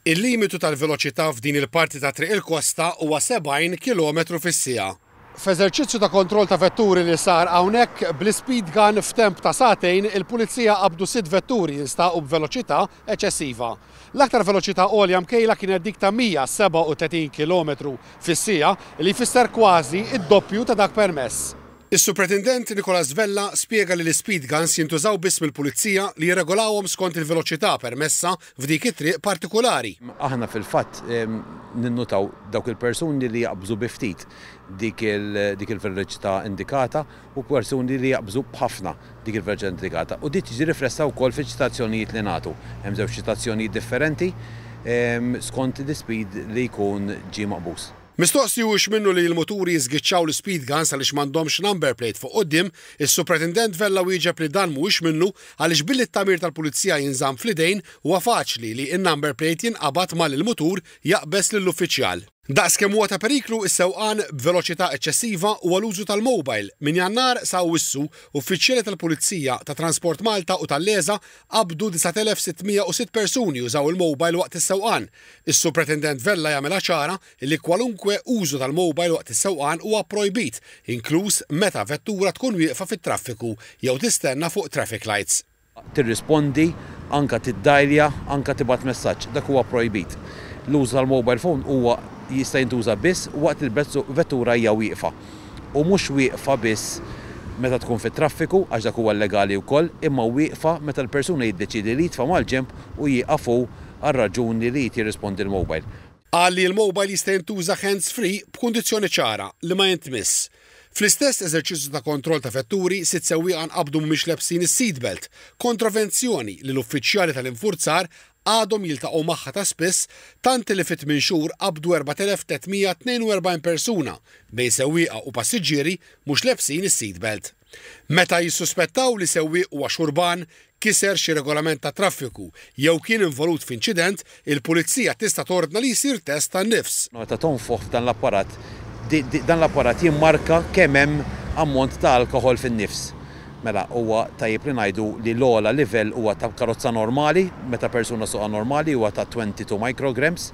Il-limitu tal-veloċità f'din il-parti ta' triq il-kosta huwa 70 km fis-siegħa. F'eżerċizzju ta' kontroll ta' vetturi li sar hawnhekk bl-speed gun f'temp ta' sagħtejn, il-pulizija qabdu 6 vetturi jinstaqu b'veloċità eċċessiva. L-aktar veloċità għolja mkejla kienet dik ta' 137 km fis-siegħa li jfisser kważi id-doppju ta' dak permess. Is-Superintendent Nicolas Vella spjega li l-speed guns jintużaw biss mill-pulizija li jirregolawhom skont il-veloċità permessa f'dik it-triq partikolari. Aħna fil-fatt ninnutaw dawk il-persuni li jaqbżu biftit dik il-veloċità indikata u persuni li jaqbżu b'ħafna dik il-veloċità indikata. U dik tiġi riflessa wkoll fiċ-ċitazzjonijiet li nagħtu. Hemm żewġ ċitazzjonijiet differenti skont l-speed li jkun ġie maqbus. Mistoqsi hux minnu li l-moturi jżgiċċaw l-speed guns għaliex m'għandhomx number plate fuq quddiem, is-Superintendent Vella wieġeb li dan mhuwiex minnu għaliex billi t-tamir tal-pulizija jinżamm fl-idejn huwa faċli li n-number plate jinqabad mal il-mutur jaqbes lill-uffiċjal. Daqskemm huwa ta' periklu is-sewqan b'veloċità eċċessiva huwa l-użu tal-mobile. Min Jannar sa wissu uffiċjali tal-Pulizija ta' Transport Malta u tal-Leża qabdu 9606 persuni użaw il-mobile waqt is-sewqan. Is-Superintendent Vella jagħmilha ċara li kwalunkwe użu tal-mobile waqt is-sewqan huwa projbit, inkluż meta vettura tkun wieqfa fit-traffiku jew tistenna fuq traffic lights. Tirrispondi, anka tiddajlja, anka tibgħat messaġġ, dak huwa projbit. L-użu tal-mobile phone huwa jista' jintuża biss waqt il-vettura hija wieqfa. U mhux wieqfa biss meta tkun fit-traffiku għax dak huwa legali wkoll, imma wieqfa meta l-persuna jiddeċiedi li jitfa' mal-ġenb u jieqafu għar-raġuni li jirrispondi l-mobile. Qal li l-mobile jista' jintuża hands-free b'kundizzjoni ċara li ma jintmiss. Fl-istess eżerċizzju ta' kontroll ta' vetturi, 6 sewwieqa qabdu mhumiex lebsin is-seatbelt, kontravenzjoni li l-uffiċjali tal-infurzar għadhom jiltaqgħu magħha ta' spiss, tant li fit minn xhur qabdu 4342 persuna bejn sewwieqa u passiġġieri mhux lebsin is-seatbelt. Meta jissuspettaw li sewwieq huwa xurban, kiser xi regolament ta' traffiku jew kien involut f'inċident, il-pulizija tista' tordna li jsir test tan-nifs. Meta tonfoħ dan l-apparat jimmarka kemm hemm ammont ta' alkohol fin-nifs. Mela huwa tajjeb li ngħidu li l-ogħla livell huwa ta' karozza normali, meta persuna suqha normali huwa ta' 22 micrograms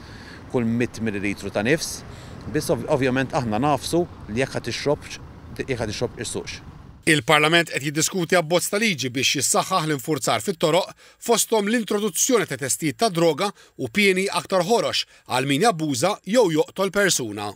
kull 100 millilitru ta' nifs. Biss ovvjament aħna nafsu li jekk ħadd tixrob irsuqx. Il-Parlament qed jiddiskuti abbozz ta' liġi biex jissaħħaħ l-infurzar fit-toroq fosthom l-introduzzjoni ta' testijiet ta' droga u pieni aktar ħorox għal min jabbuża jew joqtol persuna.